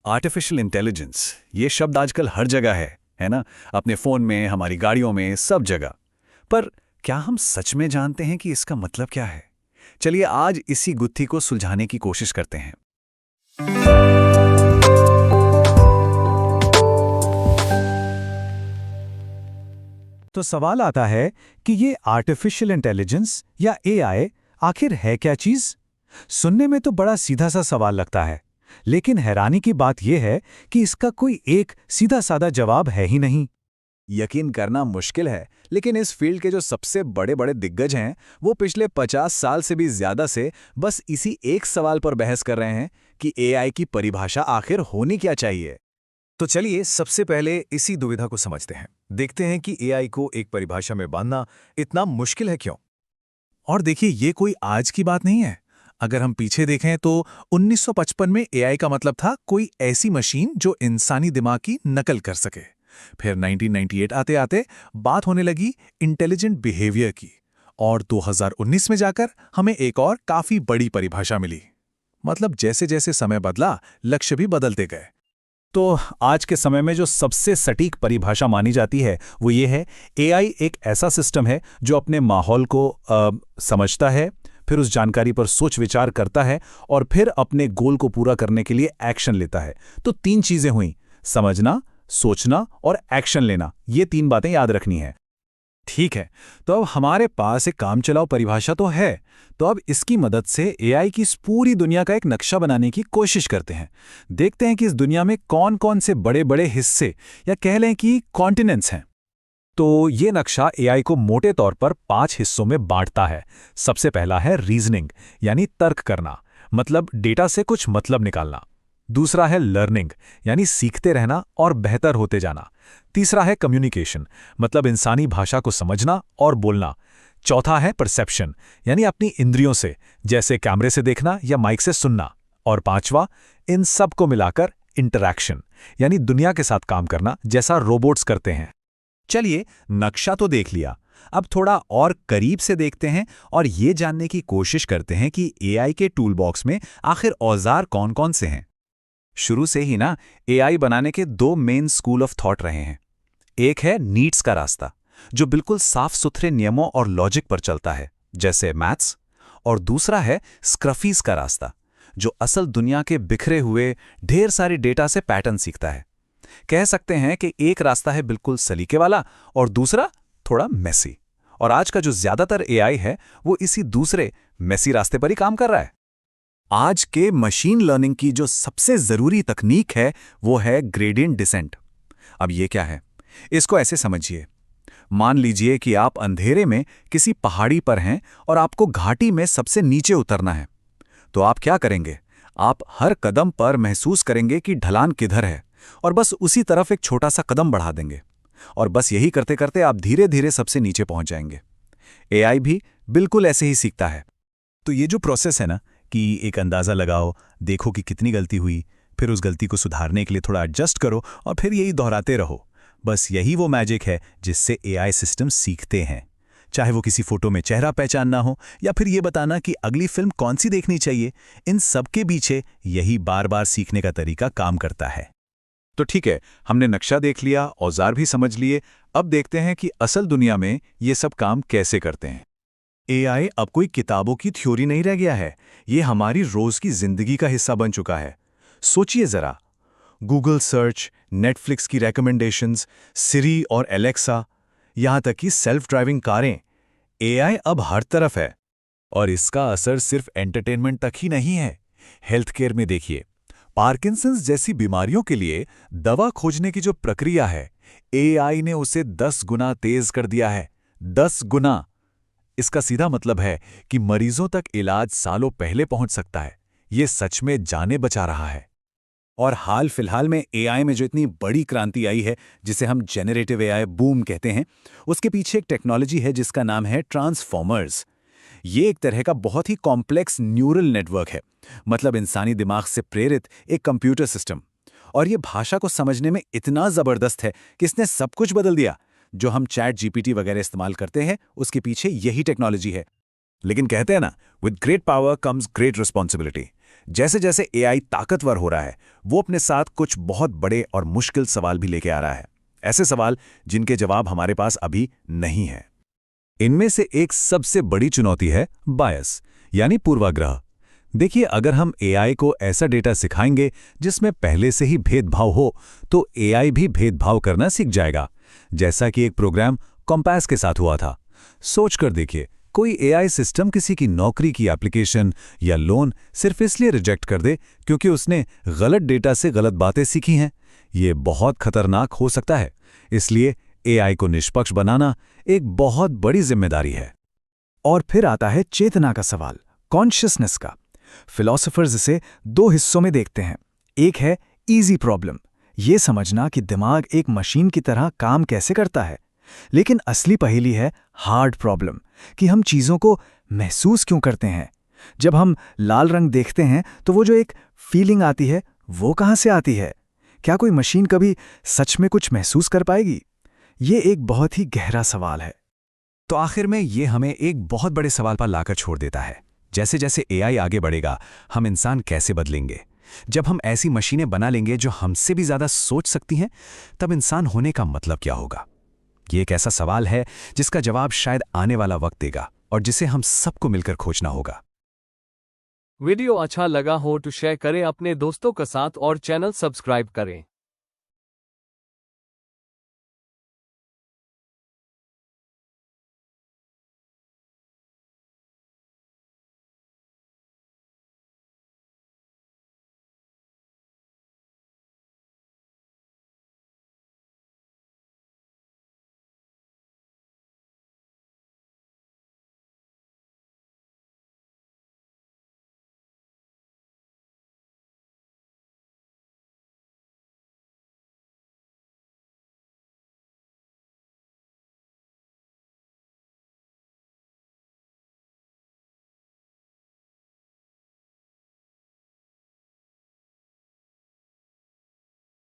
Artificial intelligence ये शब्द आजकल हर जगह है ना? अपने फ़ोन में, हमारी गाड़ियों में, सब जगह। पर क्या हम सच में जानते हैं कि इसका मतलब क्या है? चलिए आज इसी गुत्थी को सुलझाने की कोशिश करते हैं। तो सवाल आता है कि ये आर्टिफिशियल इंटेलिजेंस या एआई आखिर है क्या चीज? सुनने में तो बड़ा सीधा सा सवाल लगता है, लेकिन हैरानी की बात यह है कि इसका कोई एक सीधा साधा जवाब है ही नहीं। यकीन करना मुश्किल है, लेकिन इस फील्ड के जो सबसे बड़े बड़े दिग्गज हैं, वो पिछले 50 साल से भी ज्यादा से बस इसी एक सवाल पर बहस कर रहे हैं कि एआई की परिभाषा आखिर होनी क्या चाहिए। तो चलिए सबसे पहले इसी दुविधा को समझते हैं। देखते हैं कि एआई को एक परिभाषा में बांधना इतना मुश्किल है क्यों। और देखिए, ये कोई आज की बात नहीं है। अगर हम पीछे देखें तो 1955 में एआई का मतलब था कोई ऐसी मशीन जो इंसानी दिमाग की नकल कर सके। फिर 1998 आते आते बात होने लगी इंटेलिजेंट बिहेवियर की, और 2019 में जाकर हमें एक और काफी बड़ी परिभाषा मिली। मतलब जैसे जैसे समय बदला, लक्ष्य भी बदलते गए। तो आज के समय में जो सबसे सटीक परिभाषा मानी जाती है वो ये है, एआई एक ऐसा सिस्टम है जो अपने माहौल को समझता है, फिर उस जानकारी पर सोच विचार करता है और फिर अपने गोल को पूरा करने के लिए एक्शन लेता है। तो 3 चीजें हुई, समझना, सोचना और एक्शन लेना। ये 3 बातें याद रखनी है। ठीक है, तो अब हमारे पास एक कामचलाऊ परिभाषा तो है। तो अब इसकी मदद से एआई की इस पूरी दुनिया का एक नक्शा बनाने की कोशिश करते हैं। देखते हैं कि इस दुनिया में कौन कौन से बड़े बड़े हिस्से या कह लें कि कॉन्टिनेंट्स हैं। तो ये नक्शा एआई को मोटे तौर पर 5 हिस्सों में बांटता है। सबसे पहला है रीजनिंग, यानी तर्क करना, मतलब डेटा से कुछ मतलब निकालना। दूसरा है लर्निंग, यानी सीखते रहना और बेहतर होते जाना। तीसरा है कम्युनिकेशन, मतलब इंसानी भाषा को समझना और बोलना। चौथा है परसेप्शन, यानी अपनी इंद्रियों से, जैसे कैमरे से देखना या माइक से सुनना। और पांचवा, इन सब को मिलाकर इंटरैक्शन, यानी दुनिया के साथ काम करना, जैसा रोबोट्स करते हैं। चलिए, नक्शा तो देख लिया, अब थोड़ा और करीब से देखते हैं और ये जानने की कोशिश करते हैं कि एआई के टूल बॉक्स में आखिर औजार कौन कौन से हैं। शुरू से ही ना, एआई बनाने के 2 मेन स्कूल ऑफ थॉट रहे हैं। एक है नीड्स का रास्ता, जो बिल्कुल साफ सुथरे नियमों और लॉजिक पर चलता है, जैसे मैथ्स। और दूसरा है स्क्रफीज का रास्ता, जो असल दुनिया के बिखरे हुए ढेर सारे डेटा से पैटर्न सीखता है। कह सकते हैं कि एक रास्ता है बिल्कुल सलीके वाला और दूसरा थोड़ा मेसी। और आज का जो ज्यादातर एआई है वो इसी दूसरे मेसी रास्ते पर ही काम कर रहा है। आज के मशीन लर्निंग की जो सबसे जरूरी तकनीक है वो है ग्रेडियंट डिसेंट। अब ये क्या है, इसको ऐसे समझिए। मान लीजिए कि आप अंधेरे में किसी पहाड़ी पर हैं और आपको घाटी में सबसे नीचे उतरना है। तो आप क्या करेंगे? आप हर कदम पर महसूस करेंगे कि ढलान किधर है और बस उसी तरफ एक छोटा सा कदम बढ़ा देंगे। और बस यही करते करते आप धीरे धीरे सबसे नीचे पहुंच जाएंगे। एआई भी बिल्कुल ऐसे ही सीखता है। तो ये जो प्रोसेस है ना, कि एक अंदाज़ा लगाओ, देखो कि कितनी गलती हुई, फिर उस गलती को सुधारने के लिए थोड़ा एडजस्ट करो और फिर यही दोहराते रहो। बस यही वो मैजिक है जिससे एआई सिस्टम सीखते हैं। चाहे वो किसी फोटो में चेहरा पहचानना हो या फिर ये बताना कि अगली फिल्म कौन सी देखनी चाहिए, इन सब के पीछे यही बार बार सीखने का तरीका काम करता है। तो ठीक है, हमने नक्शा देख लिया, औजार भी समझ लिए। अब देखते हैं कि असल दुनिया में ये सब काम कैसे करते हैं। एआई अब कोई किताबों की थ्योरी नहीं रह गया है, ये हमारी रोज की जिंदगी का हिस्सा बन चुका है। सोचिए जरा, गूगल सर्च, नेटफ्लिक्स की रिकमेंडेशंस, सिरी और एलेक्सा, यहां तक कि सेल्फ ड्राइविंग कारें, एआई अब हर तरफ है। और इसका असर सिर्फ एंटरटेनमेंट तक ही नहीं है। हेल्थ केयर में देखिए, पार्किंसंस जैसी बीमारियों के लिए दवा खोजने की जो प्रक्रिया है, एआई ने उसे 10 गुना तेज कर दिया है। 10 गुना। इसका सीधा मतलब है कि मरीजों तक इलाज सालों पहले पहुंच सकता है। ये सच में जानें बचा रहा है। और हाल फिलहाल में एआई में जो इतनी बड़ी क्रांति आई है, जिसे हम जेनरेटिव एआई बूम कहते हैं, उसके पीछे एक टेक्नोलॉजी है जिसका नाम है ट्रांसफॉर्मर्स। ये एक तरह का बहुत ही कॉम्प्लेक्स न्यूरल नेटवर्क है, मतलब इंसानी दिमाग से प्रेरित एक कंप्यूटर सिस्टम। और ये भाषा को समझने में इतना जबरदस्त है कि इसने सब कुछ बदल दिया। जो हम चैट जीपीटी वगैरह इस्तेमाल करते हैं, उसके पीछे यही टेक्नोलॉजी है। लेकिन कहते हैं ना, with great power comes great responsibility. जैसे जैसे एआई ताकतवर हो रहा है, वो अपने साथ कुछ बहुत बड़े और मुश्किल सवाल भी लेके आ रहा है। ऐसे सवाल जिनके जवाब हमारे पास अभी नहीं है। इनमें से एक सबसे बड़ी चुनौती है बायस, यानी पूर्वाग्रह। देखिए, अगर हम एआई को ऐसा डेटा सिखाएंगे जिसमें पहले से ही भेदभाव हो, तो एआई भी भेदभाव करना सीख जाएगा, जैसा कि एक प्रोग्राम कॉम्पास के साथ हुआ था। सोचकर देखिए, कोई एआई सिस्टम किसी की नौकरी की एप्लीकेशन या लोन सिर्फ इसलिए रिजेक्ट कर दे क्योंकि उसने गलत डेटा से गलत बातें सीखी हैं। ये बहुत खतरनाक हो सकता है। इसलिए एआई को निष्पक्ष बनाना एक बहुत बड़ी जिम्मेदारी है। और फिर आता है चेतना का सवाल, कॉन्शियसनेस का। फिलोसोफर्स इसे दो हिस्सों में देखते हैं। एक है इजी प्रॉब्लम, ये समझना कि दिमाग एक मशीन की तरह काम कैसे करता है। लेकिन असली पहेली है हार्ड प्रॉब्लम, कि हम चीज़ों को महसूस क्यों करते हैं। जब हम लाल रंग देखते हैं तो वो जो एक फीलिंग आती है, वो कहाँ से आती है? क्या कोई मशीन कभी सच में कुछ महसूस कर पाएगी? ये एक बहुत ही गहरा सवाल है। तो आखिर में ये हमें एक बहुत बड़े सवाल पर लाकर छोड़ देता है। जैसे जैसे एआई आगे बढ़ेगा, हम इंसान कैसे बदलेंगे? जब हम ऐसी मशीनें बना लेंगे जो हमसे भी ज़्यादा सोच सकती हैं, तब इंसान होने का मतलब क्या होगा? ये एक ऐसा सवाल है जिसका जवाब शायद आने वाला वक्त देगा और जिसे हम सबको मिलकर खोजना होगा। वीडियो अच्छा लगा हो तो शेयर करें अपने दोस्तों के साथ और चैनल सब्सक्राइब करें।